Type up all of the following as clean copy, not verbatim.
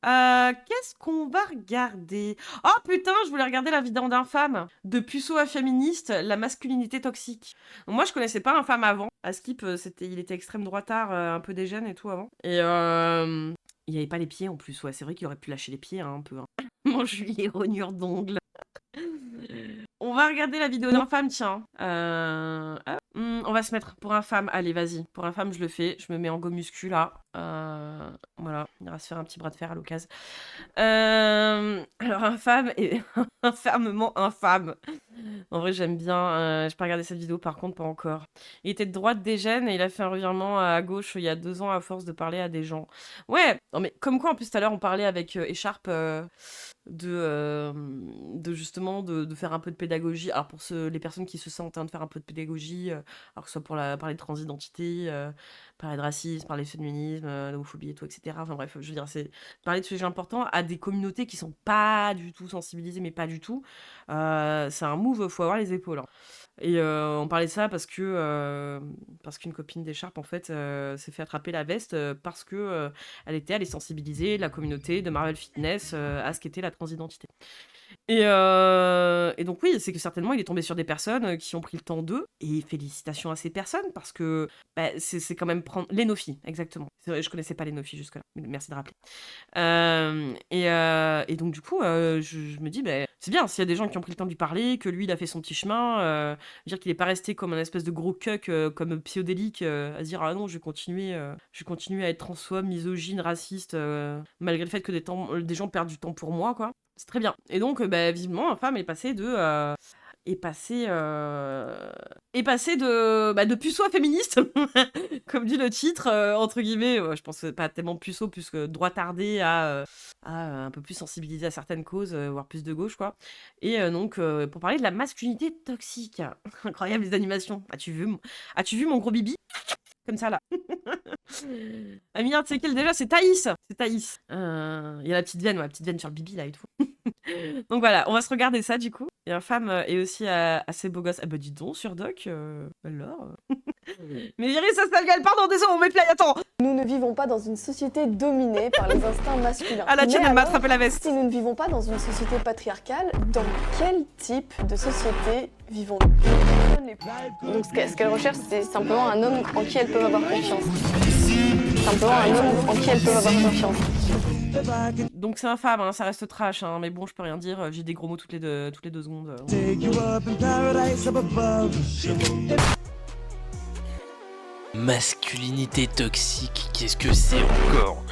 Qu'est-ce qu'on va regarder? Oh putain, je voulais regarder la vidéo d'Infâme, de puceau à féministe, la masculinité toxique. Donc moi, je connaissais pas Infâme avant. Askip, il était extrême droitard, un peu dégène et tout avant. Et il avait pas les pieds en plus. Ouais, c'est vrai qu'il aurait pu lâcher les pieds hein, un peu. Hein. Mange les rognures d'ongles. On va regarder la vidéo d'Infâme, tiens. On va se mettre pour Infâme. Allez, vas-y. Pour Infâme, je le fais. Je me mets en go muscu, là. Voilà. On ira se faire un petit bras de fer à l'occasion. Alors, Infâme est fermement infâme. En vrai, j'aime bien. J'ai pas regardé cette vidéo, par contre, pas encore. Il était de droite des gènes et il a fait un revirement à gauche il y a 2 ans à force de parler à des gens. Ouais, non mais comme quoi, en plus, tout à l'heure, on parlait avec Écharpe de justement de faire un peu de pédagogie. Alors, pour les personnes qui se sentent de faire un peu de pédagogie, alors que ce soit pour parler de transidentité, parler de racisme, parler de féminisme, d'homophobie et tout, etc. Enfin bref, je veux dire, c'est parler de sujets importants à des communautés qui sont pas du tout sensibilisées, mais pas du tout. C'est un move, faut avoir les épaules. Hein. Et on parlait de ça parce qu'une copine d'Écharpe, en fait, s'est fait attraper la veste parce que elle était allée sensibiliser la communauté de Marvel Fitness à ce qu'était la transidentité. Et donc oui, c'est que certainement il est tombé sur des personnes qui ont pris le temps d'eux, et félicitations à ces personnes, parce que c'est quand même prendre... Lénophie, exactement. C'est vrai, je connaissais pas Lénophie jusque-là, merci de rappeler. Et donc du coup, je me dis, c'est bien, s'il y a des gens qui ont pris le temps de lui parler, que lui il a fait son petit chemin, dire qu'il est pas resté comme un espèce de gros cuck, comme psychodélique, à se dire, ah non, je vais continuer à être transphobe, misogyne, raciste, malgré le fait que des gens perdent du temps pour moi, quoi. C'est très bien. Et donc, visiblement, Infâme est passé de... de puceau à féministe, comme dit le titre, entre guillemets. Je pense pas tellement puceau, plus que droitardé à un peu plus sensibilisé à certaines causes, voire plus de gauche, quoi. Et donc, pour parler de la masculinité toxique. Incroyable les animations. As-tu vu mon gros bibi? Comme ça, là. Amina, tu sais quelle déjà? C'est Thaïs. C'est Thaïs. Il y a la petite veine sur le bibi, là, et tout. Donc voilà, on va se regarder ça, du coup. Et Infâme est aussi assez beau gosse. Ah bah dis donc, sur Doc, alors... Mais Iris, ça gueule, pardon, désolé, on met play, attends. Nous ne vivons pas dans une société dominée par les instincts masculins. Ah la tienne, elle m'a attrapé la veste. Si nous ne vivons pas dans une société patriarcale, dans quel type de société vivons-nous? Donc ce qu'elle recherche, c'est simplement un homme en qui elles peuvent avoir confiance. Simplement un homme en qui elles peuvent avoir confiance. Donc c'est Infâme, hein, ça reste trash, hein, mais bon, je peux rien dire, j'ai des gros mots toutes les 2 secondes. Masculinité toxique, qu'est-ce que c'est encore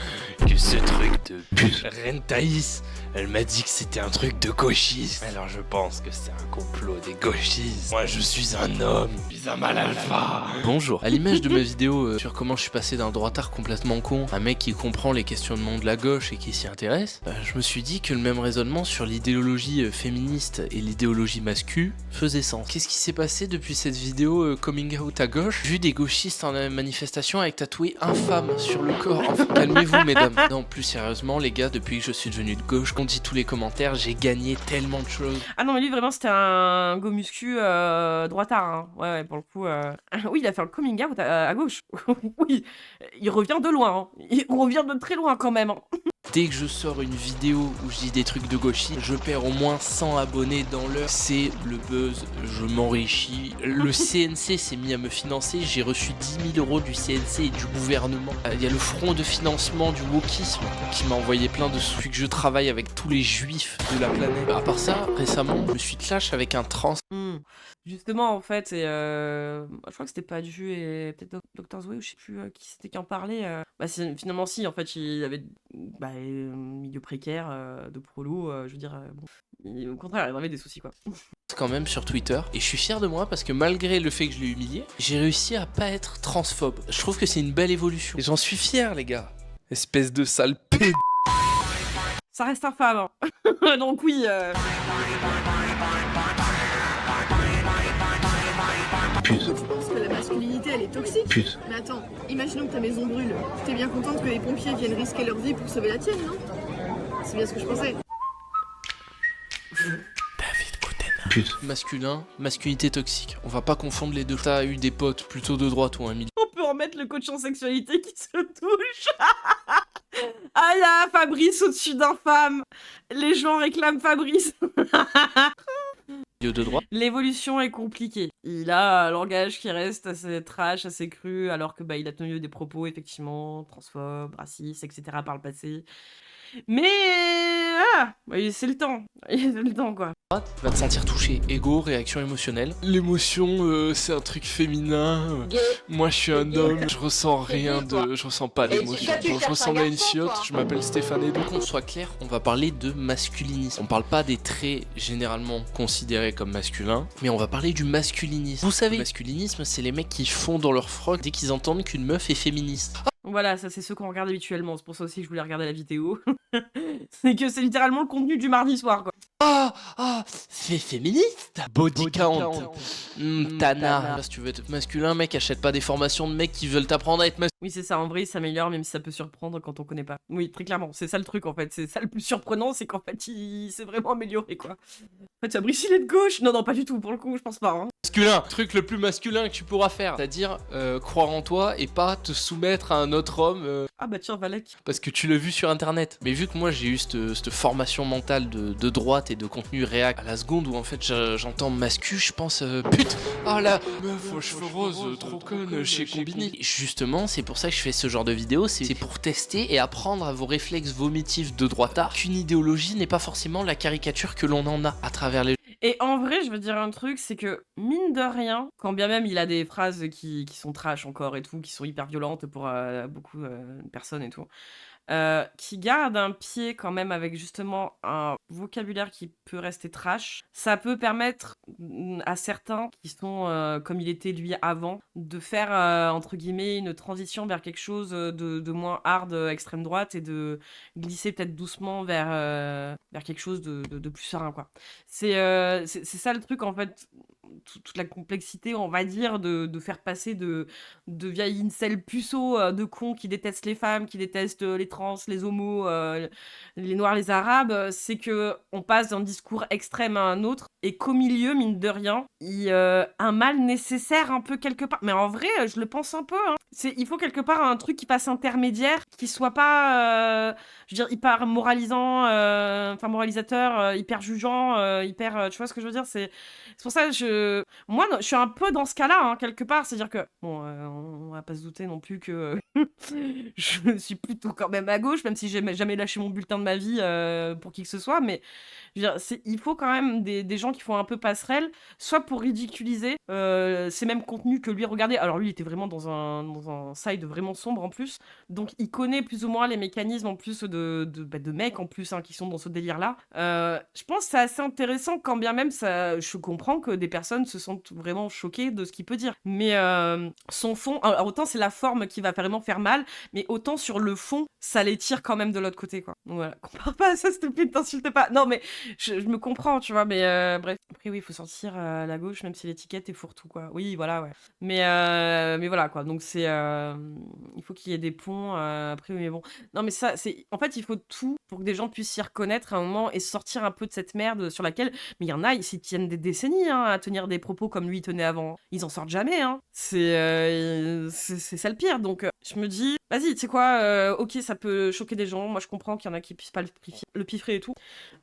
que ce truc de pute? Reine Thaïs, elle m'a dit que c'était un truc de gauchiste. Alors je pense que c'est un complot des gauchistes. Moi je suis un homme, je suis un mâle alpha. Bonjour, à l'image de ma vidéo sur comment je suis passé d'un droitard complètement con, un mec qui comprend les questionnements de la gauche et qui s'y intéresse, je me suis dit que le même raisonnement sur l'idéologie féministe et l'idéologie mascu faisait sens. Qu'est-ce qui s'est passé depuis cette vidéo coming out à gauche? J'ai vu des gauchistes en manifestation avec tatoué infâme sur le corps. Enfin, calmez-vous mesdames. Non, plus sérieusement les gars, depuis que je suis devenu de gauche, on dit tous les commentaires, j'ai gagné tellement de choses. Ah non mais lui vraiment c'était un go muscu droitard, hein. Ouais, pour le coup. Oui, il a fait un coming out à gauche. Oui, il revient de loin, hein. Il revient de très loin quand même. Hein. Dès que je sors une vidéo où je dis des trucs de gauchistes, je perds au moins 100 abonnés dans l'heure. C'est le buzz, je m'enrichis. Le CNC s'est mis à me financer, j'ai reçu 10 000 € du CNC et du gouvernement. Il y a le front de financement du wokisme qui m'a envoyé plein de sous. Depuis que je travaille avec tous les juifs de la planète. À part ça, récemment, je me suis clash avec un trans. Justement, en fait, je crois que c'était pas Ju et peut-être Dr. Zoé ou je sais plus qui c'était qui en parlait. Finalement, si, en fait, il avait milieu précaire de prolo, je veux dire, au contraire, il avait des soucis, quoi. Quand même sur Twitter, et je suis fier de moi parce que malgré le fait que je l'ai humilié, j'ai réussi à pas être transphobe. Je trouve que c'est une belle évolution. Et j'en suis fier, les gars. Espèce de sale p***. Ça reste infâme. Hein. Donc oui. Tu penses que la masculinité elle est toxique? Pute. Mais attends, imaginons que ta maison brûle. T'es bien contente que les pompiers viennent risquer leur vie pour sauver la tienne, non? C'est bien ce que je pensais. David Coutena. Pute. Masculin, masculinité toxique. On va pas confondre les deux. T'as eu des potes plutôt de droite ou un milieu. On peut en mettre le coach en sexualité qui se touche. Ah, il y a Fabrice au-dessus d'infâme. Les gens réclament Fabrice. De droite. L'évolution est compliquée. Il a un langage qui reste assez trash, assez cru, alors que il a tenu des propos effectivement transphobes, racistes, etc. par le passé. Mais c'est le temps. C'est le temps, quoi. Tu vas te sentir touché. Ego, réaction émotionnelle. L'émotion, c'est un truc féminin. Moi, je suis un homme. Je ressens rien de. Je ressens pas d'émotion. Donc, je ressemble à une chiotte. Je m'appelle Stéphane et donc, qu'on soit clair, on va parler de masculinisme. On parle pas des traits généralement considérés comme masculins, mais on va parler du masculinisme. Vous savez, le masculinisme, c'est les mecs qui fondent dans leur froc dès qu'ils entendent qu'une meuf est féministe. Voilà, ça c'est ceux qu'on regarde habituellement. C'est pour ça aussi que je voulais regarder la vidéo. C'est que c'est littéralement le contenu du mardi soir, quoi. C'est féministe. Body count. Tana. Si tu veux être masculin, mec, achète pas des formations de mecs qui veulent t'apprendre à être masculin. Oui, c'est ça, en vrai, il s'améliore, même si ça peut surprendre quand on connaît pas. Oui, très clairement, c'est ça le truc, en fait. C'est ça le plus surprenant, c'est qu'en fait, il s'est vraiment amélioré, quoi. En fait, Fabrice, il est de gauche. Non, pas du tout, pour le coup, je pense pas, hein. Masculin, truc le plus masculin que tu pourras faire, c'est-à-dire croire en toi et pas te soumettre à un autre homme. Ah bah tiens, Valek. Parce que tu l'as vu sur internet. Mais vu que moi j'ai eu cette formation mentale de droite et de contenu réac à la seconde où en fait j'entends mascu, je pense pute, oh la meuf aux cheveux roses trop conne chez Combini. Justement, c'est pour ça que je fais ce genre de vidéo, c'est pour tester et apprendre à vos réflexes vomitifs de droitard qu'une idéologie n'est pas forcément la caricature que l'on en a à travers les... Et en vrai, je veux dire un truc, c'est que, mine de rien, quand bien même il a des phrases qui sont trash encore et tout, qui sont hyper violentes pour beaucoup de personnes et tout, qui garde un pied quand même avec justement un vocabulaire qui peut rester trash, ça peut permettre à certains qui sont comme il était lui avant, de faire entre guillemets une transition vers quelque chose de moins hard extrême droite et de glisser peut-être doucement vers quelque chose de plus serein, quoi. C'est ça le truc en fait, toute la complexité, on va dire, de faire passer de vieilles incel puceaux de cons qui détestent les femmes, qui détestent les trans, les homos, les noirs, les arabes, c'est que on passe d'un discours extrême à un autre et qu'au milieu, mine de rien, il y a un mal nécessaire un peu quelque part. Mais en vrai, je le pense un peu, hein. Il faut quelque part un truc qui passe intermédiaire, qui soit pas, je veux dire, hyper moralisant, enfin moralisateur, hyper jugeant, hyper, tu vois ce que je veux dire, c'est pour ça que moi, je suis un peu dans ce cas-là, hein, quelque part. C'est-à-dire que, bon, on va pas se douter non plus que je suis plutôt quand même à gauche, même si j'ai jamais lâché mon bulletin de ma vie pour qui que ce soit. Mais je veux dire, il faut quand même des gens qui font un peu passerelle, soit pour ridiculiser ces mêmes contenus que lui. Regardez, alors lui, il était vraiment dans un side vraiment sombre en plus. Donc, il connaît plus ou moins les mécanismes en plus de mecs en plus qui sont dans ce délire-là. Je pense que c'est assez intéressant quand bien même je comprends que des personnes se sentent vraiment choquées de ce qu'il peut dire. Mais son fond, alors autant c'est la forme qui va vraiment faire mal, mais autant sur le fond, ça les tire quand même de l'autre côté, quoi. Donc voilà, compare pas à ça, s'il te plaît, t'insulte pas. Non, mais je me comprends, tu vois, mais bref. Après, oui, il faut sortir à la gauche, même si l'étiquette est fourre-tout, quoi. Oui, voilà, ouais. Mais voilà, quoi. Donc c'est... il faut qu'il y ait des ponts, après, oui, mais bon. Non, mais ça, c'est... En fait, il faut tout pour que des gens puissent s'y reconnaître à un moment et sortir un peu de cette merde sur laquelle... Mais il y en a, ils s'y tiennent des décennies, hein, à tenir des propos comme lui tenait avant. Ils en sortent jamais, hein. C'est ça le pire. Donc, je me dis, vas-y, tu sais quoi, ok, ça peut choquer des gens. Moi, je comprends qu'il y en a qui puissent pas le piffrer et tout.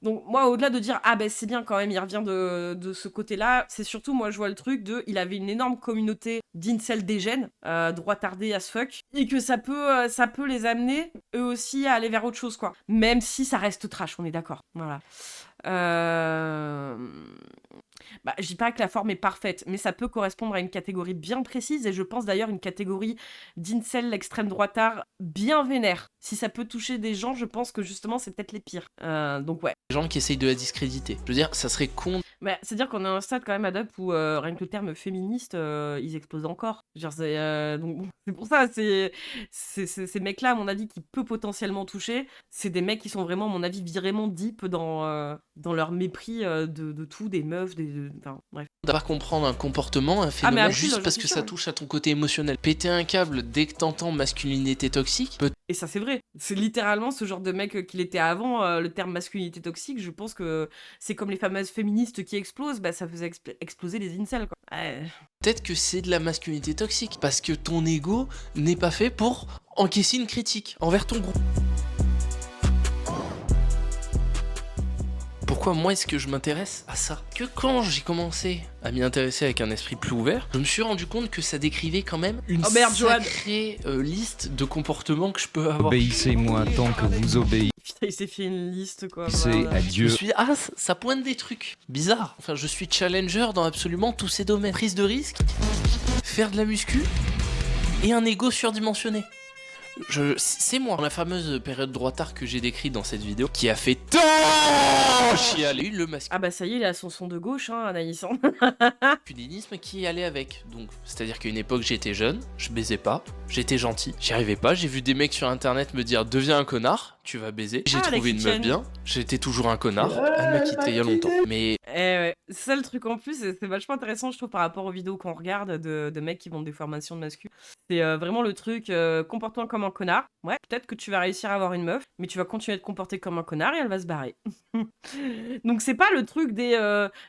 Donc, moi, au-delà de dire, ah ben c'est bien quand même, il revient de ce côté-là, c'est surtout, moi, je vois le truc il avait une énorme communauté d'incel dégènes, droitardés as fuck, et que ça peut les amener, eux aussi, à aller vers autre chose, quoi. Même si ça reste trash, on est d'accord. Voilà. Je dis pas que la forme est parfaite, mais ça peut correspondre à une catégorie bien précise, et je pense d'ailleurs une catégorie d'incel extrême droitard bien vénère. Si ça peut toucher des gens, je pense que justement c'est peut-être les pires. Donc ouais. Les gens qui essayent de la discréditer. Je veux dire, ça serait con. C'est-à-dire qu'on est à un stade quand même ad up où rien que le terme féministe, ils explosent encore. Donc c'est pour ça, ces mecs-là, à mon avis, qui peut potentiellement toucher, c'est des mecs qui sont vraiment, à mon avis, vraiment deep dans leur mépris de tout, des meufs, enfin bref. D'avoir comprendre un comportement, un phénomène, juste parce que ça touche à ton côté émotionnel. Péter un câble dès que t'entends masculinité toxique peut... Et ça c'est vrai, c'est littéralement ce genre de mec qu'il était avant, le terme masculinité toxique, je pense que c'est comme les fameuses féministes qui explosent, ça faisait exploser les incels, quoi. Peut-être que c'est de la masculinité toxique, parce que ton ego n'est pas fait pour encaisser une critique envers ton groupe. Pourquoi moi est-ce que je m'intéresse à ça? Que quand j'ai commencé à m'y intéresser avec un esprit plus ouvert, je me suis rendu compte que ça décrivait quand même une Oh merde, Johan. sacrée liste de comportements que je peux avoir. Obéissez-moi tant que vous obéissez Putain, il s'est fait une liste, quoi. à Je me Dieu. suis dit, ça pointe des trucs bizarres. Enfin, je suis challenger dans absolument tous ces domaines. Prise de risque, faire de la muscu et un ego surdimensionné. C'est moi, la fameuse période droitard que j'ai décrite dans cette vidéo, qui a fait tant chialer le Ah bah ça y est, il a son son de gauche, hein, Anaïs. Hein. masculinisme qui allait avec. Donc, c'est-à-dire qu'à une époque, j'étais jeune, je baisais pas, j'étais gentil, j'y arrivais pas, j'ai vu des mecs sur internet me dire deviens un connard, tu vas baiser. J'ai trouvé une meuf bien, j'étais toujours un connard, elle m'a quitté il y a longtemps. Mais Ouais. C'est ça le truc en plus, et c'est vachement intéressant, je trouve, par rapport aux vidéos qu'on regarde de mecs qui vendent des formations de mascu. C'est vraiment le truc, comporte-toi comme un connard. Ouais, peut-être que tu vas réussir à avoir une meuf, mais tu vas continuer à te comporter comme un connard et elle va se barrer. Donc c'est pas le truc des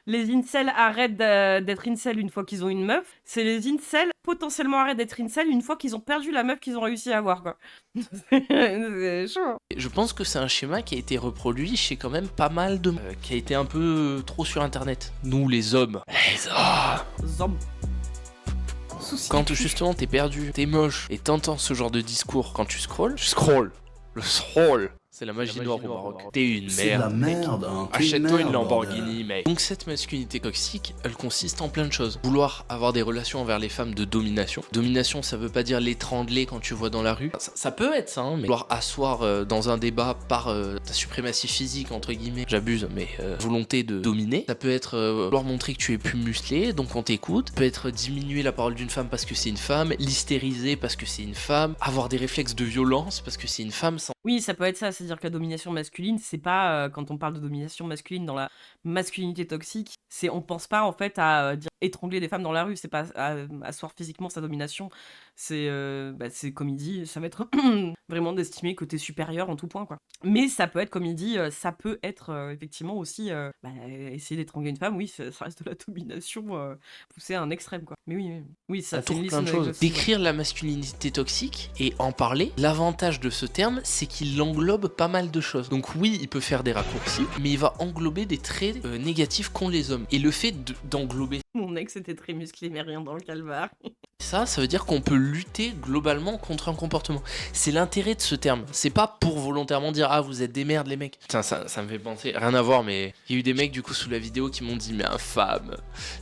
les incels arrêtent d'être incels une fois qu'ils ont une meuf, c'est les incels potentiellement arrêtent d'être incels une fois qu'ils ont perdu la meuf qu'ils ont réussi à avoir, quoi. C'est chaud. Hein. je pense que c'est un schéma qui a été reproduit chez quand même pas mal de... qui a été un peu trop sur internet. Nous les hommes. Les hommes. Zom. Souci. Quand justement t'es perdu, t'es moche et t'entends ce genre de discours quand tu scrolles, le scroll, c'est la magie noire au Maroc. T'es une C'est de la merde. merde, hein. T'es Achète-toi une merde, Lamborghini, mec. Donc cette masculinité toxique, elle consiste en plein de choses. Vouloir avoir des relations envers les femmes de domination. Domination, ça veut pas dire l'étrangler quand tu vois dans la rue. Ça peut être ça, hein, mais vouloir asseoir dans un débat par ta suprématie physique, entre guillemets, j'abuse, mais volonté de dominer. Ça peut être vouloir montrer que tu es plus musclé, donc on t'écoute. Ça peut être diminuer la parole d'une femme parce que c'est une femme, l'hystériser parce que c'est une femme, avoir des réflexes de violence parce que c'est une femme sans... Oui, ça peut être ça, c'est-à-dire que la domination masculine, c'est pas quand on parle de domination masculine dans la masculinité toxique, c'est on pense pas en fait à dire étrangler des femmes dans la rue, c'est pas asseoir physiquement sa domination, c'est comme il dit, ça va être vraiment d'estimer que t'es supérieur en tout point, quoi. Mais ça peut être, comme il dit, ça peut être effectivement aussi essayer d'étrangler une femme, oui, ça reste de la domination poussée à un extrême, quoi. Mais oui, ça On c'est une trouve liste plein de choses. exhaustive, ouais. Décrire la masculinité toxique et en parler, l'avantage de ce terme, c'est qu'il englobe pas mal de choses. Donc oui, il peut faire des raccourcis, mais il va englober des traits négatifs qu'ont les hommes. Et le fait d'englober Mon ex était très musclé, mais rien dans le calvaire. ça veut dire qu'on peut lutter globalement contre un comportement. C'est l'intérêt de ce terme. C'est pas pour volontairement dire ah vous êtes des merdes les mecs. Putain, ça me fait penser, rien à voir, mais il y a eu des mecs du coup sous la vidéo qui m'ont dit mais infâme,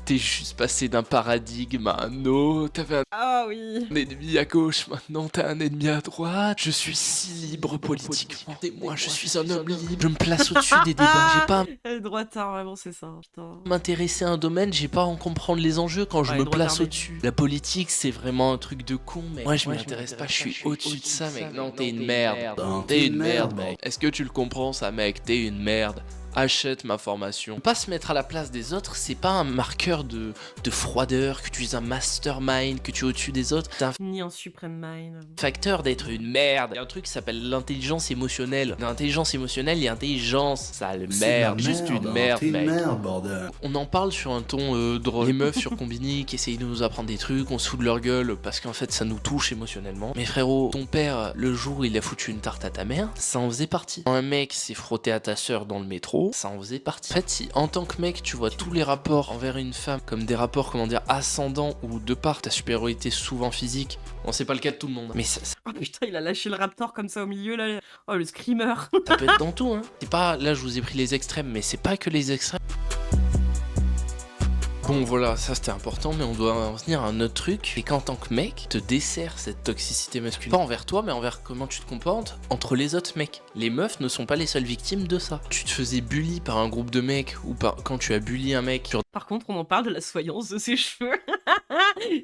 t'es juste passé d'un paradigme à un autre, t'avais Ah oui. un ennemi à gauche, maintenant t'as un ennemi à droite. Je suis si libre politiquement. Et moi je suis un homme libre. Je me place au-dessus des débats. J'ai pas Elle est droitard, vraiment, c'est ça. Putain. à m'intéresser à un domaine, j'ai pas à en comprendre les enjeux quand je Ouais, me droit place tardé. au-dessus. La politique, c'est vraiment un truc de con, mec. Moi, je m'y intéresse pas, je suis au-dessus de ça, mec. Non, t'es une merde. Hein, T'es une merde, mec. Est-ce que tu le comprends, ça, mec? T'es une merde. Achète ma formation. Pas se mettre à la place des autres, c'est pas un marqueur de froideur, que tu es un mastermind, que tu es au-dessus des autres. C'est un Ni en supreme mind. facteur d'être une merde. Il y a un truc qui s'appelle l'intelligence émotionnelle. Dans l'intelligence émotionnelle, il y a intelligence. Sale C'est de la merde, juste une hein. merde, T'es une mec. merde, bordel. On en parle sur un ton drôle. Les meufs sur Combini qui essayent de nous apprendre des trucs, on se fout de leur gueule parce qu'en fait ça nous touche émotionnellement. Mais frérot, ton père, le jour où il a foutu une tarte à ta mère, ça en faisait partie. Quand un mec s'est frotté à ta sœur dans le métro, ça en faisait partie. En fait, si en tant que mec, tu vois tous les rapports envers une femme comme des rapports, comment dire, ascendants ou de par ta supériorité souvent physique, bon, c'est pas le cas de tout le monde. Mais ça Oh putain, il a lâché le raptor comme ça au milieu là. Oh, le screamer. peut être dans tout, hein. C'est pas, là je vous ai pris les extrêmes, mais c'est pas que les extrêmes. Bon voilà, ça c'était important, mais on doit en venir à un autre truc, c'est qu'en tant que mec, te dessert cette toxicité masculine. Pas envers toi, mais envers comment tu te comportes entre les autres mecs. Les meufs ne sont pas les seules victimes de ça. Tu te faisais bully par un groupe de mecs, ou quand tu as bully un mec sur Par contre, on en parle de la soyance de ses cheveux.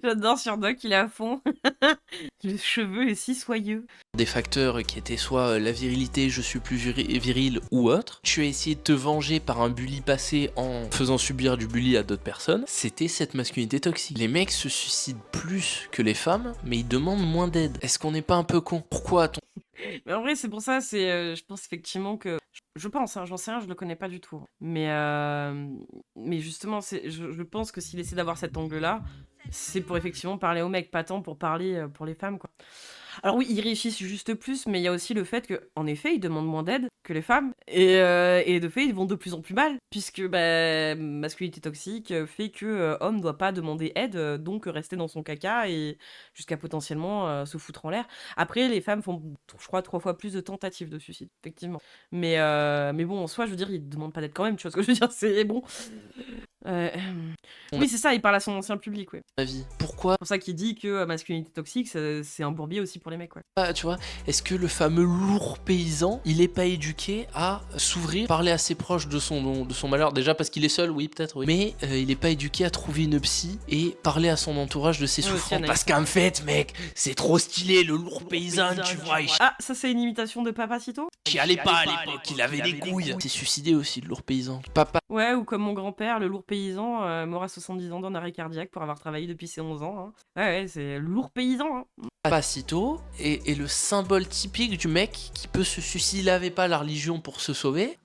J'adore sur Doc, il est à fond. Le cheveu est si soyeux. des facteurs qui étaient soit la virilité, je suis plus viril ou autre. Tu as essayé de te venger par un bully passé en faisant subir du bully à d'autres personnes. C'était cette masculinité toxique. Les mecs se suicident plus que les femmes, mais ils demandent moins d'aide. Est-ce qu'on n'est pas un peu con? Pourquoi a-t-on... Mais en vrai, c'est pour ça, je pense effectivement que. Je pense, hein, j'en sais rien, je le connais pas du tout. Mais justement, je pense que s'il essaie d'avoir cet angle-là, c'est pour effectivement parler aux mecs, pas tant pour parler pour les femmes, quoi. Alors oui, ils réussissent juste plus, mais il y a aussi le fait qu'en effet, ils demandent moins d'aide que les femmes. Et de fait, ils vont de plus en plus mal, puisque bah, masculinité toxique fait que homme ne doit pas demander aide, donc rester dans son caca et jusqu'à potentiellement se foutre en l'air. Après, les femmes font, je crois, 3 fois plus de tentatives de suicide, effectivement. Mais bon, en soi, je veux dire, ils demandent pas d'aide quand même, tu vois ce que je veux dire, c'est bon. Oui, c'est ça, il parle à son ancien public, ouais. Ma vie. Pourquoi C'est pour ça qu'il dit que masculinité toxique, c'est un bourbier aussi pour les mecs, ouais. pas, tu vois, est-ce que le fameux lourd paysan, il est pas éduqué à s'ouvrir, parler à ses proches de son malheur, déjà parce qu'il est seul, oui, peut-être, oui. Mais il est pas éduqué à trouver une psy et parler à son entourage de ses Ouais, souffrances. aussi, Parce qu'en fait, mec, c'est trop stylé, le lourd paysan, tu vois, il Ah, ça c'est une imitation de Papacito? chialait pas à l'époque, il avait des couilles. Il s'est suicidé aussi, le lourd paysan. Papa Ouais, ou comme mon grand-père, le lourd paysan, mort à 70 ans d'un arrêt cardiaque pour avoir travaillé depuis ses 11 ans. Hein. Ouais, c'est le lourd paysan. Hein. Papacito est le symbole typique du mec qui peut se suicider. S'il avait pas la religion pour se sauver,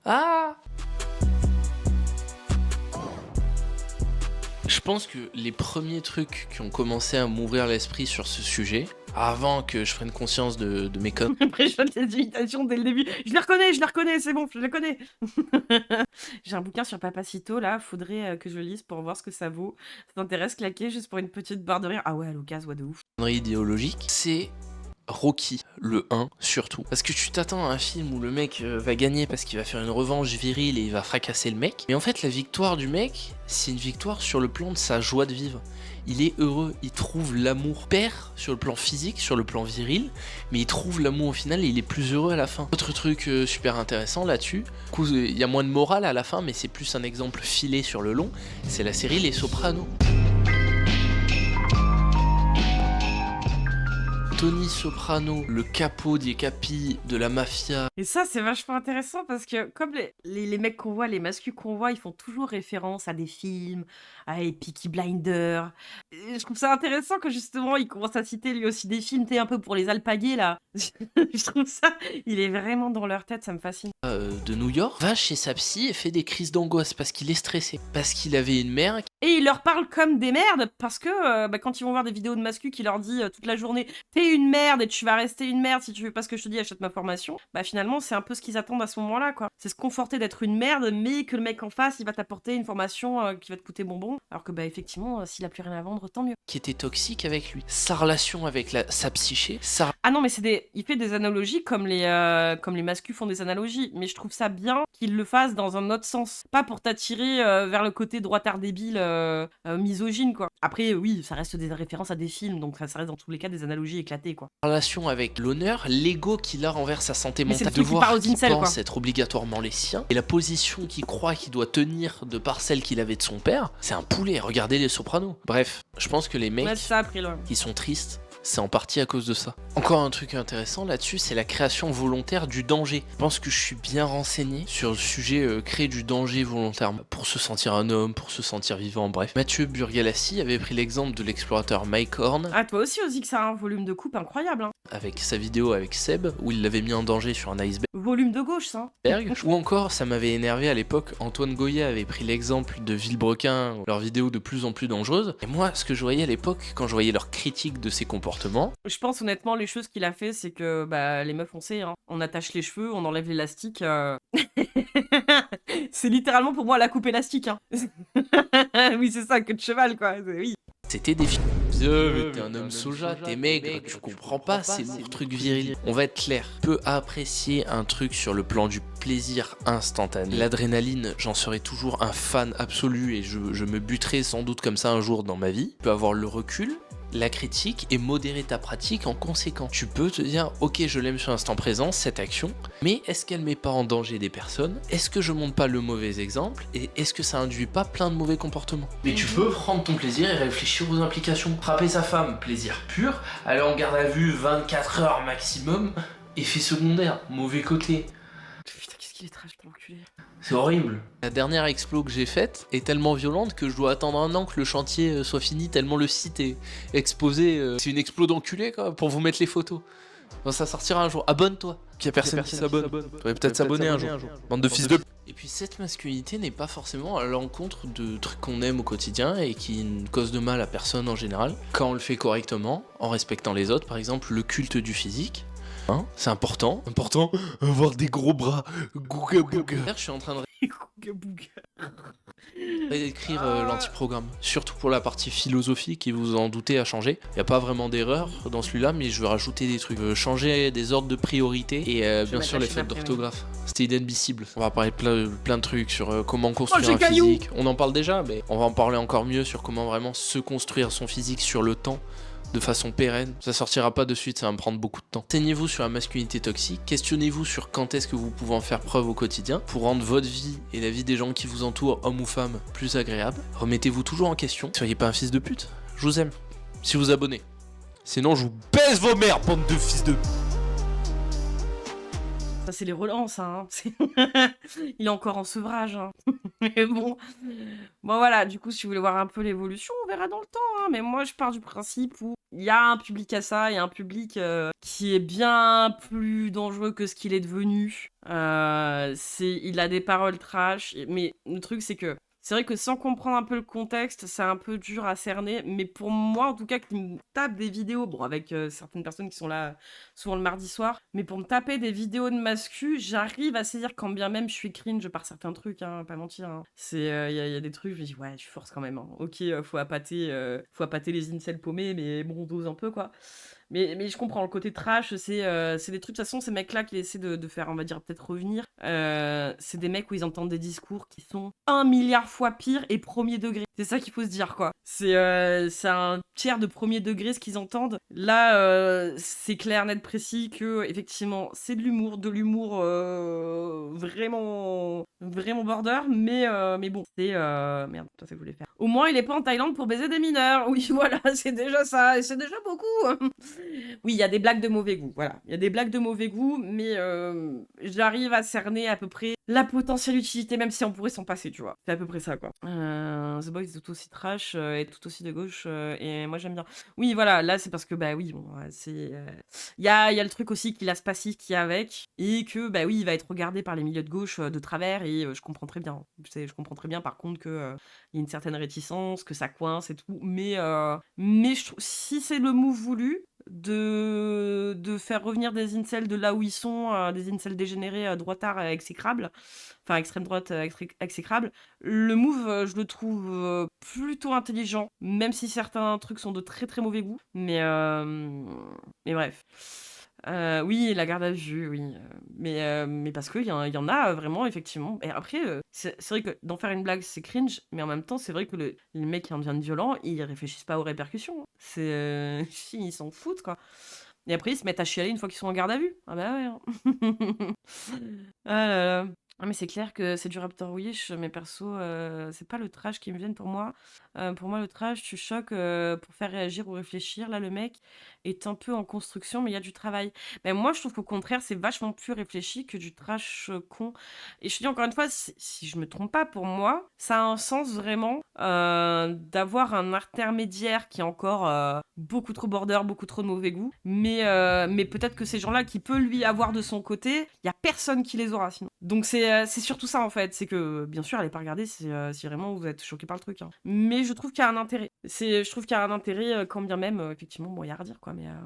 Je pense que les premiers trucs qui ont commencé à m'ouvrir l'esprit sur ce sujet, avant que je prenne conscience de mes connes, Après, je fais des imitations dès le début. Je les reconnais, c'est bon, je les connais. J'ai un bouquin sur Papacito, là, faudrait que je lise pour voir ce que ça vaut. Ça t'intéresse, claquer juste pour une petite barre de rire? Ah ouais, à l'occasion, ouais, de ouf. idéologique, c'est Rocky, le 1 surtout. Parce que tu t'attends à un film où le mec va gagner parce qu'il va faire une revanche virile et il va fracasser le mec. Mais en fait, la victoire du mec, c'est une victoire sur le plan de sa joie de vivre. Il est heureux, il trouve l'amour, perd sur le plan physique, sur le plan viril, mais il trouve l'amour au final et il est plus heureux à la fin. Autre truc super intéressant là-dessus, il y a moins de morale à la fin, mais c'est plus un exemple filé sur le long, c'est la série Les Sopranos. Tony Soprano, le capo des capis de la mafia. Et ça, c'est vachement intéressant parce que comme les mecs qu'on voit, les masculins qu'on voit, ils font toujours référence à des films, à les Peaky Blinders. Et je trouve ça intéressant que justement, il commence à citer lui aussi des films, t'es un peu pour les alpagués, là. Je trouve ça, il est vraiment dans leur tête, ça me fascine. De New York, va chez sa psy et fait des crises d'angoisse parce qu'il est stressé, parce qu'il avait une mère. Et il leur parle comme des merdes parce que quand ils vont voir des vidéos de mascu qui leur dit toute la journée t'es une merde et tu vas rester une merde si tu fais pas ce que je te dis, achète ma formation, bah finalement c'est un peu ce qu'ils attendent à ce moment-là, quoi. C'est se conforter d'être une merde, mais que le mec en face il va t'apporter une formation qui va te coûter bonbon, alors que bah effectivement s'il a plus rien à vendre, tant mieux. Qui était toxique avec lui. Sa relation avec sa psyché, Ah non, mais il fait des analogies comme les mascus font des analogies, mais je trouve ça bien qu'il le fasse dans un autre sens, pas pour t'attirer vers le côté droitard débile misogyne, quoi. Après oui, ça reste des références à des films, donc ça reste dans tous les cas des analogies éclatées, quoi. Relation avec l'honneur, l'ego qu'il a envers sa santé Mais c'est mentale, le truc qui part aux qu'il incels, pense quoi. être obligatoirement les siens, et la position qu'il croit qu'il doit tenir de par celle qu'il avait de son père, c'est un poulet, regardez les Sopranos. Bref, je pense que les mecs Ouais, c'est ça, après, là. qui sont tristes, c'est en partie à cause de ça. Encore un truc intéressant là-dessus, c'est la création volontaire du danger. Je pense que je suis bien renseigné sur le sujet créer du danger volontairement pour se sentir un homme, pour se sentir vivant, bref. Mathieu Burgalassi avait pris l'exemple de l'explorateur Mike Horn Ah, toi aussi, Ozzy, que ça a un volume de coupe incroyable, hein. avec sa vidéo avec Seb où il l'avait mis en danger sur un iceberg. Volume de gauche, ça. Ou encore, ça m'avait énervé à l'époque, Antoine Goya avait pris l'exemple de Villebrequin, leurs vidéos de plus en plus dangereuses. Et moi, ce que je voyais à l'époque, quand je voyais leurs critiques de ses comportements, Je pense honnêtement, les choses qu'il a fait, c'est que bah, les meufs, on sait, hein. On attache les cheveux, on enlève l'élastique. C'est littéralement pour moi la coupe élastique, hein. Oui, c'est ça, que de cheval, quoi. Oui. c'était des films. T'es un homme soja, t'es maigre, tu comprends pas ces lourds trucs virils. On va être clair, peut apprécier un truc sur le plan du plaisir instantané. L'adrénaline, j'en serai toujours un fan absolu et je me buterai sans doute comme ça un jour dans ma vie. Tu peux avoir le recul, la critique et modérer ta pratique en conséquence. Tu peux te dire, ok, je l'aime sur l'instant présent, cette action, mais est-ce qu'elle met pas en danger des personnes? Est-ce que je montre pas le mauvais exemple? Et est-ce que ça induit pas plein de mauvais comportements? Mais tu peux prendre ton plaisir et réfléchir aux implications. Frapper sa femme, plaisir pur. Aller en garde à vue 24 heures maximum, effet secondaire, mauvais côté. Putain, qu'est-ce qu'il est trash, l'enculé. C'est horrible. La dernière explo que j'ai faite est tellement violente que je dois attendre un an que le chantier soit fini tellement le site est exposé. C'est une explo d'enculé quoi, pour vous mettre les photos. Quand ça sortira un jour, abonne-toi. Puis y a personne qui s'abonne. Faudrait peut-être s'abonner un jour. Bande de fils de... Et puis cette masculinité n'est pas forcément à l'encontre de trucs qu'on aime au quotidien et qui ne causent de mal à personne en général. Quand on le fait correctement, en respectant les autres, par exemple le culte du physique. Hein, c'est important. Important, avoir des gros bras. Gouga bouga. Je suis en train de écrire l'antiprogramme, surtout pour la partie philosophie qui, vous en doutez, a changé. Il n'y a pas vraiment d'erreur dans celui-là, mais je veux rajouter des trucs. Changer des ordres de priorité et bien sûr les fautes d'orthographe. C'était inadmissible. On va parler de plein de trucs sur comment construire un physique. On en parle déjà, mais on va en parler encore mieux sur comment vraiment se construire son physique sur le temps. De façon pérenne, ça sortira pas de suite, ça va me prendre beaucoup de temps. Renseignez-vous sur la masculinité toxique, questionnez-vous sur quand est-ce que vous pouvez en faire preuve au quotidien pour rendre votre vie et la vie des gens qui vous entourent, hommes ou femmes, plus agréable. Remettez-vous toujours en question, soyez pas un fils de pute, je vous aime, si vous abonnez. Sinon je vous baisse vos mères, bande de fils de... Ça, c'est les relances, hein. Il est encore en sevrage, hein. Mais bon. Bon, voilà, du coup, si vous voulez voir un peu l'évolution, on verra dans le temps, hein. Mais moi, je pars du principe où il y a un public à ça, il y a un public qui est bien plus dangereux que ce qu'il est devenu. Il a des paroles trash, mais le truc, c'est que c'est vrai que sans comprendre un peu le contexte, c'est un peu dur à cerner, mais pour moi, en tout cas, qui me tape des vidéos, bon, avec certaines personnes qui sont là souvent le mardi soir, mais pour me taper des vidéos de mascu, j'arrive à saisir quand bien même je suis cringe par certains trucs, hein, pas mentir. Hein. Il y a des trucs, je me dis, ouais, je force quand même. Hein. Ok, faut appâter les incels paumés, mais bon, dose un peu, quoi. Mais je comprends, le côté trash, c'est des trucs, de toute façon, ces mecs-là qui essaient de faire, on va dire, peut-être revenir, c'est des mecs où ils entendent des discours qui sont 1 milliard fois pires et premier degré. C'est ça qu'il faut se dire, quoi. C'est un tiers de premier degré ce qu'ils entendent. Là, c'est clair, net, précis que, effectivement, c'est de l'humour vraiment, vraiment border, mais bon, c'est... Merde, ça, c'est que je voulais faire. Au moins, il est pas en Thaïlande pour baiser des mineurs. Oui, voilà, c'est déjà ça, et c'est déjà beaucoup. Oui, il y a des blagues de mauvais goût, voilà. Il y a des blagues de mauvais goût, mais j'arrive à cerner à peu près la potentielle utilité, même si on pourrait s'en passer, tu vois. C'est à peu près ça, quoi. The Boys est tout aussi trash et tout aussi de gauche, et moi j'aime bien. Oui, voilà, là c'est parce que, bah oui, bon, c'est... Il y a le truc aussi qu'il a ce passif qui est avec, et que, bah oui, il va être regardé par les milieux de gauche de travers, et je comprends très bien. Je comprends très bien, par contre, que il y a une certaine réticence, que ça coince et tout, mais je trouve, si c'est le move voulu, de faire revenir des incels de là où ils sont, des incels dégénérés, droitards, exécrables, enfin extrême droite, exécrable, le move, je le trouve plutôt intelligent, même si certains trucs sont de très très mauvais goût, mais bref. Oui, la garde à vue, oui. Mais parce qu'il y en a vraiment, effectivement. Et après, c'est vrai que d'en faire une blague, c'est cringe, mais en même temps, c'est vrai que les mecs qui en deviennent violents, ils réfléchissent pas aux répercussions. Ils s'en foutent, quoi. Et après, ils se mettent à chialer une fois qu'ils sont en garde à vue. Ah bah ouais. Hein. Ah là là. Ah mais c'est clair que c'est du Raptor Wish, mais perso, c'est pas le trash qui me vient pour moi. Pour moi, le trash, tu choques pour faire réagir ou réfléchir. Là, le mec est un peu en construction, mais il y a du travail. Mais moi, je trouve qu'au contraire, c'est vachement plus réfléchi que du trash con. Et je te dis encore une fois, si je me trompe pas, pour moi, ça a un sens vraiment d'avoir un intermédiaire qui est encore beaucoup trop border, beaucoup trop de mauvais goût. Mais peut-être que ces gens-là qui peut lui avoir de son côté, il y a personne qui les aura sinon. Donc c'est surtout ça en fait, c'est que bien sûr, allez pas regarder si vraiment vous êtes choqué par le truc. Hein. Mais je trouve qu'il y a un intérêt. Je trouve qu'il y a un intérêt quand bien même, effectivement, bon, il y a à redire quoi, mais